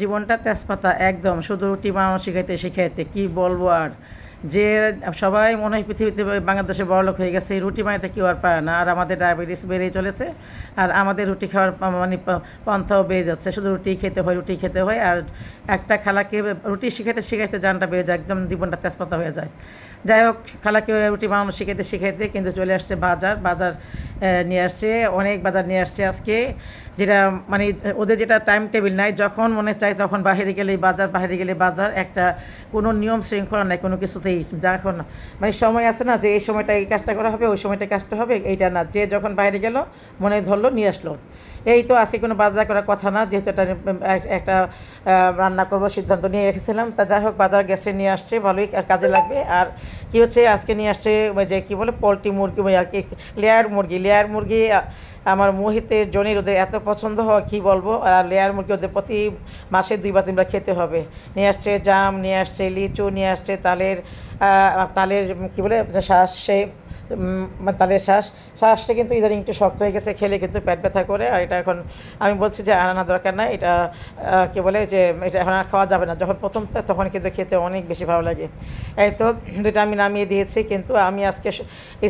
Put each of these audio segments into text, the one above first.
জীবনটা তেজপাতা একদম, শুধু রুটি বানানো শিখাইতে শিখাইতে কি বলবো আর। যে সবাই মনে হয় পৃথিবীতে বাংলাদেশে বড়লোক হয়ে গেছে, এই রুটি বানাইতে কেউ আর পারে না। আর আমাদের ডায়াবেটিস বেড়েই চলেছে, আর আমাদের রুটি খাওয়ার মানে পন্থাও বেড়ে যাচ্ছে। শুধু রুটি খেতে হয়, রুটি খেতে হয়। আর একটা খালাকে রুটি শিখাইতে শিখাইতে জানটা বেড়ে যায়, একদম জীবনটা তেজপাতা হয়ে যায়। যাই হোক, খালাকে রুটি বানানো শিখাইতে শিখাইতে কিন্তু চলে আসছে বাজার। বাজার নিয়ে আসছে, অনেক বাজার নিয়ে আসছে আজকে, যেটা মানে ওদের যেটা টাইম টেবিল নাই, যখন মনে চায় তখন বাইরে গেলে বাজার, বাইরে গেলে বাজার, একটা কোনো নিয়ম শৃঙ্খলা নাই কোনো কিছুতেই। যখন মানে সময় আছে না যে এই সময়টা এই কাজটা করা হবে, ওই সময়টা কাজটা হবে, এইটা না, যে যখন বাইরে গেল মনে ধরলো নিয়ে আসলো। এই তো আজকে কোনো বাজার করার কথা না, যেহেতু এটা একটা রান্না করবো সিদ্ধান্ত নিয়ে রেখেছিলাম। তা যাই হোক, বাজার গেছে নিয়ে আসছে, ভালোই কাজে লাগবে। আর কী হচ্ছে, আজকে নিয়ে আসছে ওই যে কী বলে পোলট্রি মুরগি, আর কি লেয়ার মুরগি। আমার মোহিতের জনের ওদের এত পছন্দ হয় কী বলবো। আর লেয়ার মুরগি ওদের প্রতি মাসে 2 বা 3 বার খেতে হবে। নিয়ে আসছে জাম, নিয়ে আসছে লিচু, নিয়ে আসছে তালের কী বলে শ্বাস, সে তালের শ্বাসটা কিন্তু ইদানিং একটু শক্ত হয়ে গেছে, খেলে কিন্তু পেট ব্যথা করে। আর এটা এখন আমি বলছি যে আনানো দরকার না, এটা কী বলে যে এটা এখন আর খাওয়া যাবে না। যখন প্রথম তখন কিন্তু খেতে অনেক বেশি ভালো লাগে। এই তো দুটো আমি নামিয়ে দিয়েছি, কিন্তু আমি আজকে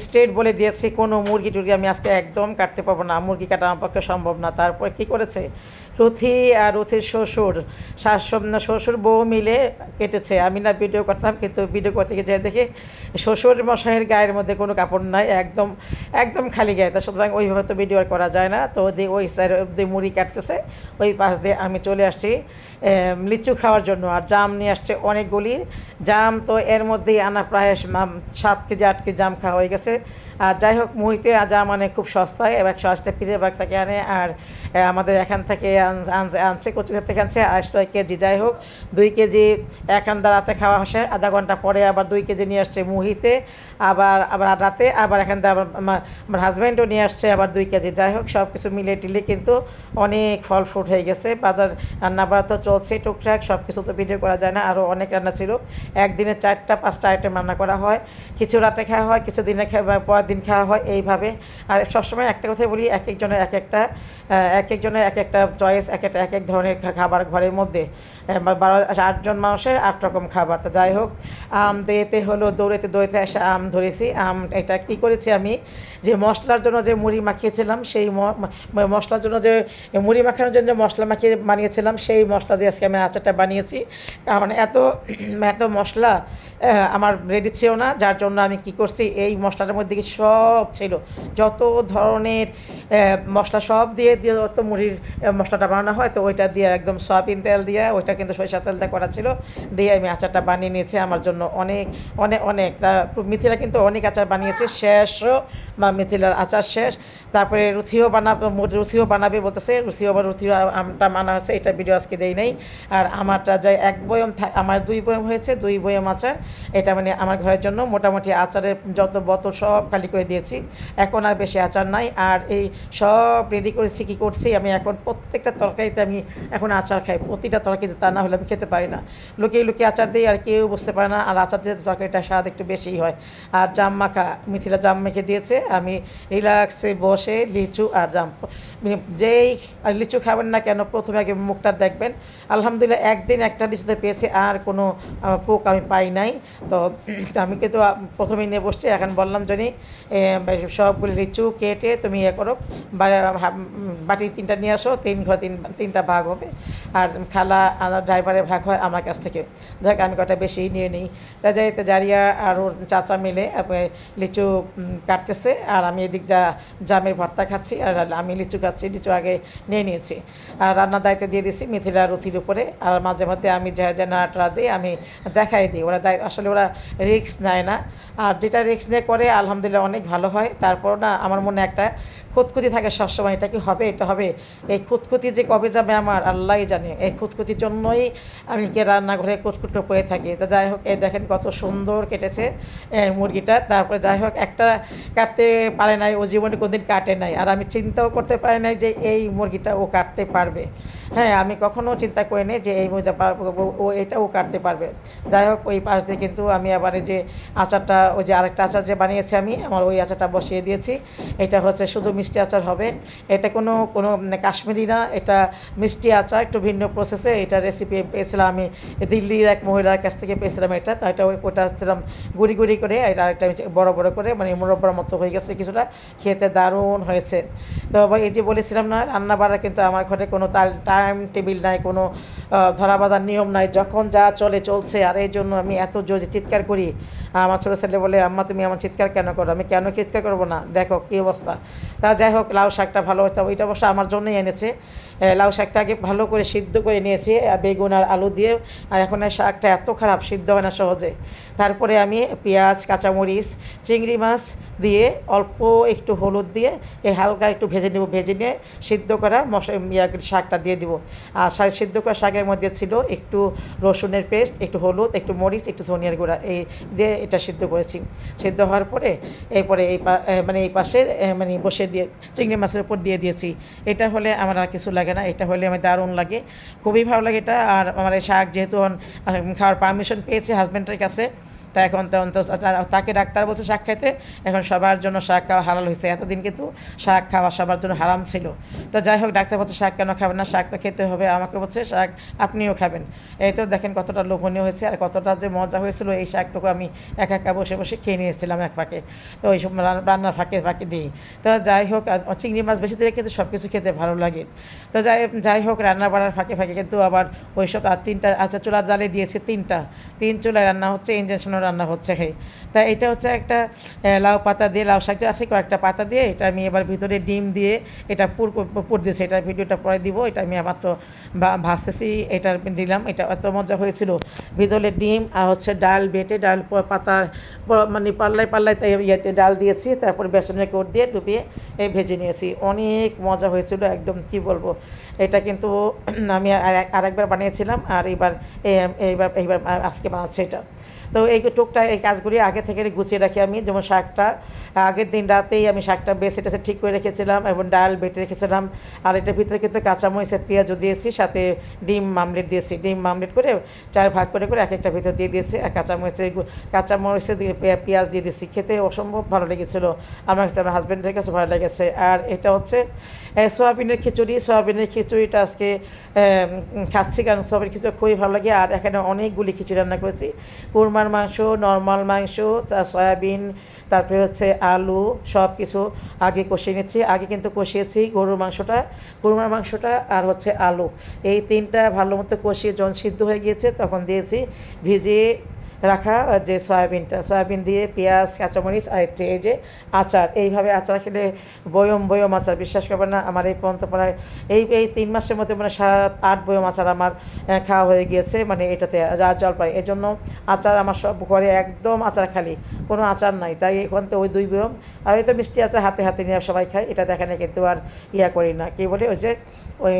স্ট্রেট বলে দিয়েছি কোনো মুরগি টুরগি আমি আজকে একদম কাটতে পারবো না, মুরগি কাটা আমার পক্ষে সম্ভব না। তারপর কী করেছে রুথি আর রুথির শ্বশুর বউ মিলে কেটেছে। আমি না ভিডিও করতাম, কিন্তু ভিডিও করতে গিয়ে যে দেখে শ্বশুর মশাইয়ের গায়ের মধ্যে কোনো কাপড় নাই, একদম একদম খালি গায়ে। তা সুতরাং ওইভাবে তো ভিডিও আর করা যায় না। তো ওই সাইড দিয়ে মুড়ি কাটতেছে, ওই পাশ দিয়ে আমি চলে আসছি লিচু খাওয়ার জন্য। আর জাম নিয়ে আসছে অনেকগুলি জাম, তো এর মধ্যেই আনা প্রায় 7 কেজি 8 কেজি জাম খাওয়া হয়ে গেছে। আর যাই হোক, মুহিতে জাম মানে খুব সস্তায়, 180 পিঠে বাগ থেকে আনে। আর আমাদের এখান থেকে আনছে, কচুঘাট থেকে আনছে 80 কেজি। যাই হোক, 2 কেজি এখান রাতে খাওয়া আসে, আধা ঘন্টা পরে আবার 2 কেজি নিয়ে আসছে মুহিতে, আবার আবার রাতে আবার এখান থেকে আবার আমার হাজব্যান্ডও নিয়ে আসছে আবার 2 কেজি। যাই হোক, সব কিছু মিলিয়ে টিলে কিন্তু অনেক ফল ফ্রুট হয়ে গেছে। বাজার রান্না বাড়া তো চলছে টুকটাক, সব কিছু তো ভিডিও করা যায় না। আরও অনেক রান্না ছিল, একদিনে 4টা 5টা আইটেম রান্না করা হয়। কিছু রাতে খাওয়া হয়, কিছু দিনে পরের দিন খাওয়া হয়, এইভাবে। আর সবসময় একটা কথাই বলি, এক একজনের এক একটা চয়েস, এক এক ধরনের খাবার ঘরের মধ্যে। 8জন মানুষের 8 রকম খাবার। তো যাই হোক, আম দৌড়েতে হলো, দৌড়েতে এসে আম ধরেছি। এটা কী করেছি আমি, যে মশলার জন্য যে মুড়ি মাখিয়েছিলাম, সেই মশলার জন্য যে মুড়ি মাখানোর জন্য যে মশলা মাখিয়ে বানিয়েছিলাম, সেই মশলা দিয়ে আজকে আমি আচারটা বানিয়েছি। কারণ এত মশলা আমার রেডি ছিল না, যার জন্য আমি কি করছি, এই মশলাটার মধ্যে সব ছিল, যত ধরনের মশলা সব দিয়ে তো মুড়ির মশলাটা বানানো হয়, তো ওইটা দিয়ে একদম সয়াবিন তেল দিয়ে, ওইটা কিন্তু সরিষা তেল দিয়ে করা ছিল, দিয়ে আমি আচারটা বানিয়ে নিয়েছি আমার জন্য। অনেক অনেক অনেক তা মিথিলা কিন্তু অনেক আচার বানিয়েছে, শেষও বা মিথিলার আচার শেষ। তারপরে রুথিও বানাবে বলতেছে, রুথিও আমটা মানা হচ্ছে, এটা ভিডিও আজকে দেই নাই। আর আমারটা যাই 1 বয়ম, আমার 2 বয়ম হয়েছে, 2 বয়ম আচার। এটা মানে আমার ঘরের জন্য মোটামুটি আচারের যত বোতল সব খালি করে দিয়েছি, এখন আর বেশি আচার নাই। আর এই সব রেডি করেছি, কী করছি আমি এখন, প্রত্যেকটা তরকারিতে আমি এখন আচার খাই, প্রতিটা তরকারিতে, তা না হলে আমি খেতে পারি না। লুকিয়ে লুকিয়ে আচার দিই, আর কেউ বুঝতে পারে না। আর আচার দিয়ে তরকারিটা স্বাদ একটু বেশিই হয়। আর জাম মাখা, মিথিলা জাম মেখে দিয়েছে, আমি রিল্যাক্সে বসে লিচু আর জাম, যেই লিচু খাবেন না কেন, প্রথমে আগে মুখটা দেখবেন। আলহামদুলিল্লাহ একদিন একটা লিচুতে পেয়েছি, আর কোনো পোক আমি পাই নাই। তো আমি কিন্তু প্রথমেই নিয়ে বসছি, এখন বললাম যদি সবগুলি লিচু কেটে তুমি করো, বাটি 3টা নিয়ে আসো, 3টা ভাগ হবে। আর খালা ড্রাইভারের ভাগ হয় আমার কাছ থেকে। যাক, আমি কটা বেশি নিয়ে নিই। যাইতে জারিয়া আর ওর চাচা মিলে লিচু কাটতেছে, আর আমি এদিক জামের ভর্তা খাচ্ছি, আর আমি লিচু খাচ্ছি। লিচু আগে নিয়ে নিয়েছি, আর রান্নার দায়িত্ব দিয়ে দিচ্ছি মিথিলা রুথির উপরে। আর মাঝে মধ্যে আমি যা নাড়াটা দিই, আমি দেখাই দিই। আসলে ওরা রিস্ক নেয় না, আর যেটা রিস্ক নিয়ে করে আলহামদুলিল্লাহ অনেক ভালো হয়। তারপর না আমার মনে একটা খুঁতখুতি থাকে সবসময়, এটা কি হবে, এটা হবে। এই খুঁতখুতি যে কবে যাবে আমার আল্লাহই জানে। এই খুঁতখুতির জন্যই আমি রান্নাঘরে কুটকুটো পড়ে থাকি। তো যাই হোক, এই দেখেন কত সুন্দর কেটেছে মুরগিটা। তারপরে যাই যাই হোক একটা কাটতে পারে নাই, ও জীবনে কোনদিন কাটে নাই, আর আমি চিন্তাও করতে পারি নাই যে এই মুরগিটা ও কাটতে পারবে। হ্যাঁ, আমি কখনও চিন্তা করি নাই যে এই মুরগিটা ও এটা ও কাটতে পারবে। যাই হোক ওই পাশ দিয়ে কিন্তু আমি আবার এই যে আচারটা, ওই যে আরেকটা আচার যে বানিয়েছি আমি, আমার ওই আচারটা বসিয়ে দিয়েছি। এটা হচ্ছে শুধু মিষ্টি আচার হবে, এটা কোনো কোনো কাশ্মীরি না, এটা মিষ্টি আচার, একটু ভিন্ন প্রসেসে। এটা রেসিপি পেয়েছিলাম আমি দিল্লির এক মহিলার কাছ থেকে পেয়েছিলাম এটা। তো এটা ওটা হচ্ছিলাম গুঁড়ি গুঁড়ি করে, আর একটা বড় বড় করে, মানে মুরব্বার মতো হয়ে গেছে কিছুটা, খেতে দারুণ হয়েছে। তো এই যে বলেছিলাম না, রান্না বাড়া কিন্তু আমার ঘরে কোনো টাইম টেবিল নাই, কোনো ধরা বাঁধার নিয়ম নাই, যখন যা চলে চলছে। আর এই জন্য আমি এত জোরে চিৎকার করি। আমার ছোটো ছেলে বলে, আম্মা তুমি আমার চিৎকার কেন করো? আমি কেন চিৎকার করবো না, দেখো কী অবস্থা। তা যাই হোক, লাউ শাকটা ভালো হতো, ওইটা অবশ্য আমার জন্যই এনেছে। লাউ শাকটা আগে ভালো করে সিদ্ধ করে নিয়েছি বেগুন আর আলু দিয়ে, আর এখন এই শাকটা এত খারাপ, সিদ্ধ হয় না সহজে। তারপরে আমি পেঁয়াজ, কাঁচামরিচ, চিংড়ি মাছ দিয়ে অল্প একটু হলুদ দিয়ে হালকা একটু ভেজে নেব, ভেজে নিয়ে সিদ্ধ করা শাকটা দিয়ে দিব। আর সিদ্ধ করা শাকের মধ্যে ছিল একটু রসুনের পেস্ট, একটু হলুদ, একটু মরিচ, একটু ধনিয়ার গুঁড়া, এই দিয়ে এটা সিদ্ধ করেছি। সিদ্ধ হওয়ার পরে এরপরে মানে এই পাশে মানে বসে দিয়ে চিংড়ি মাছের উপর দিয়ে দিয়েছি। এটা হলে আমার আর কিছু লাগে না, এটা হলে আমার দারুণ লাগে, খুবই ভালো লাগে এটা। আর আমার এই শাক যেহেতু খাওয়ার পারমিশন পেয়েছে হাজব্যান্ডের কাছে, তা এখন তো তাকে ডাক্তার বলছে শাক খাইতে, এখন সবার জন্য শাক খাওয়া হালাল হয়েছে। এতদিন কিন্তু শাক খাওয়া সবার জন্য হারাম ছিল। তো যাই হোক, ডাক্তার বলছে শাক কেন খাবেন না, শাক তো খেতে হবে। আমাকে বলছে শাক আপনিও খাবেন। এই তো দেখেন কতটা লোভনীয় হয়েছে, আর কতটা যে মজা হয়েছিল। এই শাকটুকু আমি একা একা বসে বসে খেয়ে নিয়েছিলাম এক ফাঁকে, তো ওই সব রান্নার ফাঁকে ফাঁকে দিই। তো যাই হোক, চিংড়ি মাছ বেশি দিলে কিন্তু সব কিছু খেতে ভালো লাগে। তো যাই হোক, রান্না বাড়ার ফাঁকে ফাঁকে কিন্তু আবার ওই সব আর তিনটা চুলার জালে দিয়েছে, তিন চুলায় রান্না হচ্ছে, ইন্ডাকশনও রান্না হচ্ছে। তা এটা হচ্ছে একটা লাউ পাতা দিয়ে, লাউ শাকটা আছে কয়েকটা পাতা দিয়ে, এটা আমি এবার ভিতরে ডিম দিয়ে এটা পুর দিয়েছি। এটা ভিডিওটা পরে দিব, এটা আমি মাত্র ভাজতেছি, এটা দিলাম। এটা এত মজা হয়েছিল, ভিতরে ডিম আর হচ্ছে ডাল বেটে, ডাল পাতা মানে পাল্লায় ইয়েতে ডাল দিয়েছি, তারপর বেসনের কোট দিয়ে ডুবিয়ে ভেজে নিয়েছি। অনেক মজা হয়েছিল, একদম কি বলবো। এটা কিন্তু আমি আরেকবার বানিয়েছিলাম, আর এইবার আজকে বানাচ্ছি এটা। তো এই টুকটাক এই কাজগুলি আগে থেকে গুছিয়ে রাখি আমি। যেমন শাকটা আগের দিন রাতেই আমি শাকটা বেছে টেছে ঠিক করে রেখেছিলাম, এবং ডাল বেটে রেখেছিলাম। আর এটার ভিতরে কিন্তু কাঁচামরিচের পেঁয়াজও দিয়েছি, সাথে ডিম মামলেট দিয়েছি। ডিম মামলেট করে 4 ভাগ করে এক একটা ভিতর দিয়ে দিয়েছি, আর কাঁচামরিচের দিয়ে পেঁয়াজ দিয়ে দিয়েছি। খেতে অসম্ভব ভালো লেগেছিলো আমার কাছে, আমার হাজব্যান্ডের কাছে ভালো লেগেছে। আর এটা হচ্ছে সোয়াবিনের খিচুড়িটা আজকে খাচ্ছি, কারণ সোয়াবিন খিচুড়ি খুবই ভালো লাগে। আর এখানে অনেকগুলি খিচুড়ি রান্না করেছি, কুরমার মাংস, নর্মাল মাংস, সয়াবিন, তারপরে হচ্ছে আলু, সব কিছু আগে কষিয়ে নিচ্ছি। আগে কিন্তু কষিয়েছি কুরমার মাংসটা আর হচ্ছে আলু, এই তিনটা ভালো মতো কষিয়ে যখন সিদ্ধ হয়ে গিয়েছে, তখন দিয়েছি ভিজিয়ে রাখা যে সয়াবিন দিয়ে পেঁয়াজ, কাঁচামরিচ, আর এই যে আচার। এইভাবে আচার খেলে বয়ম আচার, বিশ্বাস করবেন না, আমার এই পর্যন্ত প্রায় এই 3 মাসের মধ্যে মানে 7-8 বয়ম আচার আমার খাওয়া হয়ে গিয়েছে, মানে এটাতে জলপাই। এই জন্য আচার আমার সব ঘরে একদম আচার খালি, কোনো আচার নাই। তাই এখন তো ওই 2 বয়ম, আর এই তো মিষ্টি আচার হাতে হাতে নিয়ে সবাই খায়, এটা দেখেন কিন্তু আর করি না, কি বলে ওই যে ওই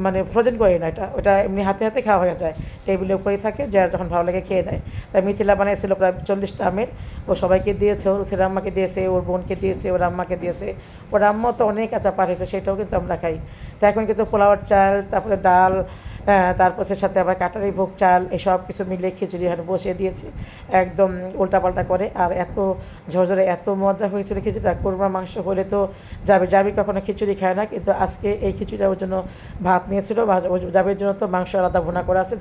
মানে ফ্রোজেন করি না, ওটা এমনি হাতে হাতে খাওয়া হয়ে যায়, টেবিলের উপরেই থাকে, যার যখন ভালো লাগে খেয়ে নেয়। তাই মিথিলা বানিয়েছিল প্রায় 40টা আমের, ও সবাইকে দিয়েছে, ওর রুথের আম্মাকে দিয়েছে, ওর বোনকে দিয়েছে, ওর আম্মাকে দিয়েছে। ওর আম্মাও তো অনেক আচার পাঠিয়েছে, সেটাও কিন্তু আমরা খাই। তো এখন কিন্তু পোলাওয়ার চাল, তারপরে ডাল, তারপর সাথে আবার কাটারি ভোগ চাল, এসব কিছু মিলে খিচুড়ি বসিয়ে দিয়েছি, একদম উল্টাপাল্টা করে। আর এত ঝরঝরে এত মজা হয়েছিল খিচুড়িটা। কুরমার মাংস হলে তো জাবির কখনো খিচুড়ি খায় না, কিন্তু আজকে এই খিচুড়িটা ওর জন্য ভাত নিয়েছিল। জাবির জন্য তো মাংস আলাদা ভুনা করা আছে,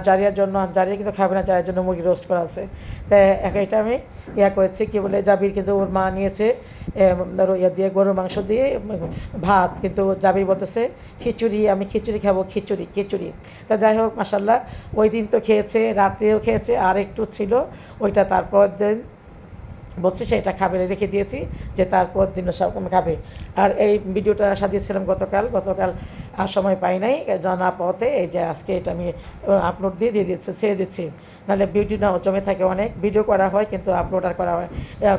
জারিয়ার জন্য, জারিয়া কিন্তু খাবে না, জারিয়ার জন্য মুরগি রোস্ট করা আছে। তাই এটা আমি করেছি, কি বলে, জাবির কিন্তু ওর মা নিয়েছে ধরো দিয়ে গরুর মাংস দিয়ে ভাত, কিন্তু জাবির বলতেছে খিচুড়ি, আমি খিচুড়ি খাবো, খিচুড়ি। তা যাই হোক, মাশাল্লাহ, ওই দিন তো খেয়েছে, রাতেও খেয়েছে, আর একটু ছিল, ওইটা তারপর দিন বলছে সেটা খাবে, রেখে দিয়েছি যে তারপর দিনও সব খাবে। আর এই ভিডিওটা সাজিয়েছিলাম গতকাল আর সময় পাই নাই জানা পথে এই যে আজকে এটা আমি আপলোড দিয়ে দিচ্ছি, ছেড়ে দিচ্ছি। নাহলে ভিডিও না জমে থাকে অনেক, ভিডিও করা হয় কিন্তু আপলোড আর করা হয়,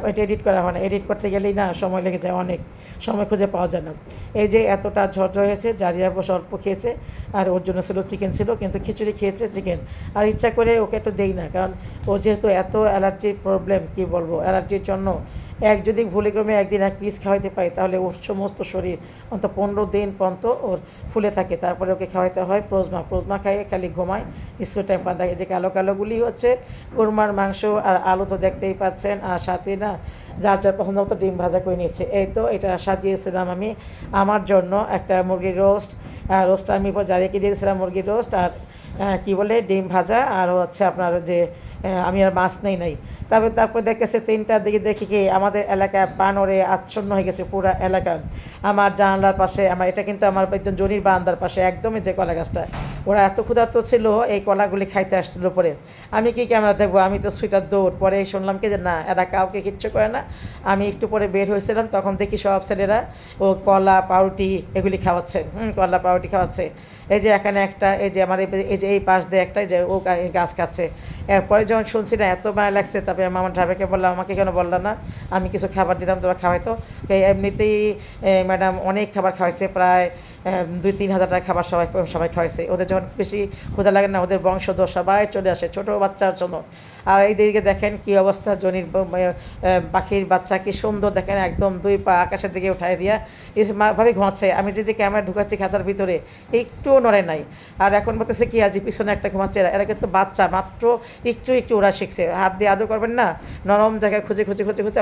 এটা এডিট করা হয় না। এডিট করতে গেলেই না সময় লেগে যায়, অনেক সময় খুঁজে পাওয়া যায় না। এই যে এতটা ঝরঝর হয়েছে, জারিয়া বসে অল্প খেয়েছে, আর ওর জন্য ছিল চিকেন ছিল, কিন্তু খিচুড়ি খেয়েছে চিকেন। আর ইচ্ছা করে ওকে একটু দেই না, কারণ ও যেহেতু এত অ্যালার্জির প্রবলেম, কি বলবো, অ্যালার্জির জন্য যদি ভুলেক্রমে একদিন এক পিস খাওয়াইতে পারি তাহলে ওর সমস্ত শরীর অন্তত 15 দিন পর্যন্ত ওর ফুলে থাকে। তারপরে ওকে খাওয়াইতে হয় প্রোজমা খাইয়ে খালি ঘুমায়, স্কুল টাইম পান থাকে। যে কালো কালোগুলি হচ্ছে কোরমার মাংস আর আলু তো দেখতেই পাচ্ছেন, আর সাথে না যার যার পছন্দ মতো ডিম ভাজা করে নিচ্ছে। এই তো এটা সাজিয়েছিলাম আমি আমার জন্য একটা মুরগির রোস্ট আমি জারিকে দিয়েছিলাম, মুরগির রোস্ট আর কি বলে ডিম ভাজা, আর হচ্ছে আপনার যে আমি আর মাছ নাই। তারপর দেখতেছে 3টার দিকে দেখি কি আমাদের এলাকায় বানরে আচ্ছন্ন হয়ে গেছে পুরো এলাকা। আমার জানালার পাশে, এটা কিন্তু আমার একজন জনির বারান্দার পাশে একদমই যে কলা গাছটা, ওরা এত ক্ষুধার্ত ছিল এই কলাগুলি খাইতে আসছিল। পরে আমি কি ক্যামেরা দেখবো, আমি তো সুইটার দৌড়। পরে শুনলাম কি যে না, এরা কাউকে কিচ্ছু করে না। আমি একটু পরে বের হয়েছিলাম, তখন দেখি সব ছেলেরা ও কলা পাউরুটি এগুলি খাওয়াচ্ছে, কলা পাউরুটি খাওয়াচ্ছে। এই যে এখানে একটা, এই যে আমার এই যে এই পাশ দিয়ে একটা, যে ও গাছ খাচ্ছে। এরপরে যখন শুনছি না এত মায়া লাগছে, তারপরে আমি আমার ড্রাইভারকে বললাম, আমাকে কেন বললো না, আমি কিছু খাবার দিতাম, তোমার খাওয়াইতো। এমনিতেই ম্যাডাম অনেক খাবার খাওয়াইছে, প্রায় 2-3 হাজার টাকা খাবার সবাই খাওয়াইছে। ওদের যখন বেশি ক্ষুধা লাগে না, ওদের বংশধর সবাই চলে আসে ছোটো বাচ্চার জন্য। আর এইদিকে দেখেন কি অবস্থা, জনির পাখির বাচ্চা কি সুন্দর দেখেন, একদম 2 পা আকাশের দিকে উঠাই দিয়া ভাবে ঘুমাচ্ছে। আমি যে ক্যামেরা ঢুকাচ্ছি খাঁচার ভিতরে, একটুও নড়ে নাই। আর এখন বলতেছে কি আজ পিছনে একটা ঘুমাচ্ছে। এরা কিন্তু বাচ্চা, মাত্র একটু ওরা শিখছে। হাত দিয়ে আদর করবেন না, নরম জায়গায় খুঁজে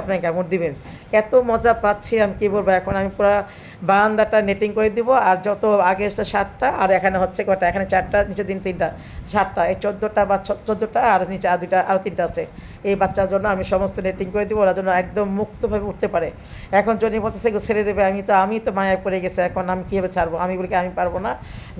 আপনাকে কামড় দিবেন। এত মজা পাচ্ছি আমি কি বলবো। এখন আমি পুরো বারান্দাটা নেটিং করে দিব। আর যত আগে এসছে 7টা, আর এখানে হচ্ছে কটা, এখানে 4টা, নিচে 3টা, 7টা, এই 14টা আর নিচে আর 2টা, আরও 3টা আছে। এই বাচ্চার জন্য আমি সমস্ত নেটিং করে দিব, ওরা যেন একদম মুক্তভাবে উঠতে পারে। এখন জনি বলতেছে ছেড়ে দেবে, আমি তো মায়ায় পড়ে গেছে, এখন আমি কীভাবে ছাড়বো। আমি বলি আমি পারবো না,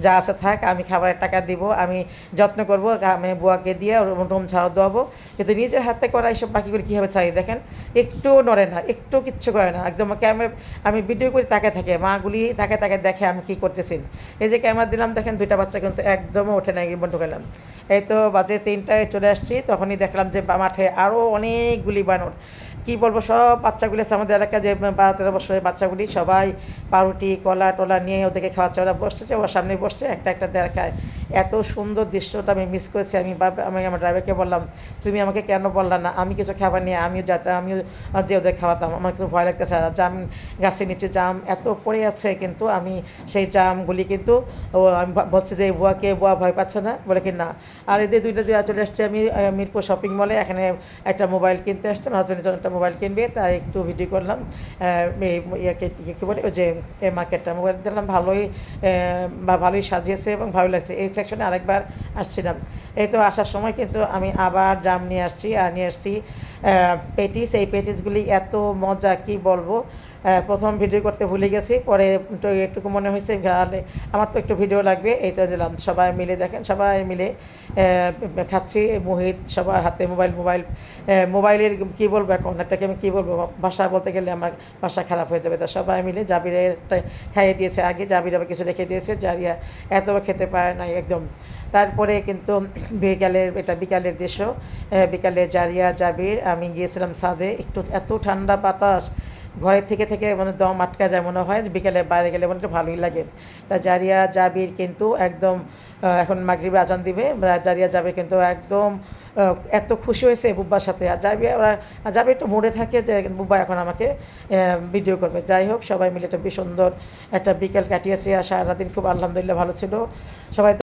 যা আসে থাক, আমি খাবারের টাকা দিব, আমি যত্ন করবো, আমি বুয়াকে দিয়ে রুম ঝাড়া দেওয়াবো। কিন্তু নিজের হাতে করা এইসব পাখিগুলি কীভাবে ছাড়ি দেখেন, একটু নড়ে না, একটু কিচ্ছু করে না, একদম ক্যামেরা আমি ভিডিও করি তাকে থাকে, মাগুলি তাকে দেখে আমি কী করতেছি। এই যে ক্যামেরা দিলাম দেখেন, 2টা বাচ্চা কিন্তু একদমও ওঠে না, বন্ধু গেলাম। এই তো বাজে 3টায় চলে আসছি, তখনই দেখলাম যে মাঠে আরও অনেকগুলি বানর। কি বলবো, সব বাচ্চাগুলি আছে আমাদের এলাকায়, যে 12-13 বছরের বাচ্চাগুলি সবাই পাউরুটি কলা টলা নিয়ে ওদেরকে খাওয়াচ্ছে। ওরা বসছে, ওর সামনে বসছে, একটা দেখায়। এত সুন্দর দৃশ্যটা আমি মিস করেছি। আমি আমার ড্রাইভারকে বললাম, তুমি আমাকে কেন বললা না, আমি কিছু খাবার নিয়ে আমিও যে ওদের খাওয়াতাম। আমার কিন্তু ভয় লাগতেছে, জাম গাছের নিচে জাম এত পড়ে আছে, কিন্তু আমি সেই জামগুলি কিন্তু আমি বলছি যে বুয়া ভয় পাচ্ছে না, বলে কি না। আর এদের 2টা চলে আসছে। আমি মিরপুর শপিং মলে এখানে একটা মোবাইল কিনতে আসছি, আমার হাজব্যান্ডের জন্য একটা মোবাইল কিনবে, তাই একটু ভিডিও করলাম। কী বলে, ওই যে মার্কেটটা মোবাইল দিলাম, ভালোই সাজিয়েছে এবং ভালো লাগছে। এই সেকশনে আরেকবার আসছিলাম। এই তো আসার সময় কিন্তু আমি আবার জাম নিয়ে আসছি, আর নিয়ে আসছি পেটিস। এই পেটিসগুলি এত মজা, কি বলবো। প্রথম ভিডিও করতে ভুলে গেছি, পরে তো একটুকু মনে হয়েছে আমার তো একটু ভিডিও লাগবে, এই তো দিলাম। সবাই মিলে দেখেন, সবাই মিলে খাচ্ছি। মোহিত সবার হাতে মোবাইলের কী বলবো, এখন এটাকে আমি কী বলবো, ভাষা বলতে গেলে আমার ভাষা খারাপ হয়ে যাবে। তা সবাই মিলে জাবিরের খাইয়ে দিয়েছে আগে, জাবির আবার কিছু রেখে দিয়েছে, জারিয়া এত খেতে পারে না একদম। তারপরে কিন্তু বিকালের দৃশ্য, বিকালে জারিয়া জাবির আমি গিয়েছিলাম ছাদে। একটু এত ঠান্ডা বাতাস, ঘরে থেকে মানে দম আটকা যায়, মনে হয় বিকেলে বাইরে গেলে মনে একটু ভালোই লাগে। তা জারিয়া জাবির কিন্তু একদম, এখন মাগরিবে আজান দিবে, জারিয়া জাবির কিন্তু একদম এত খুশি হয়েছে বুব্বার সাথে। আর জাবির একটু মুডে থাকে যে বুব্বা এখন আমাকে ভিডিও করবে। যাই হোক, সবাই মিলে একটা বেশ সুন্দর একটা বিকেল কাটিয়েছি, আর সারাদিন খুব আলহামদুলিল্লাহ ভালো ছিল সবাই।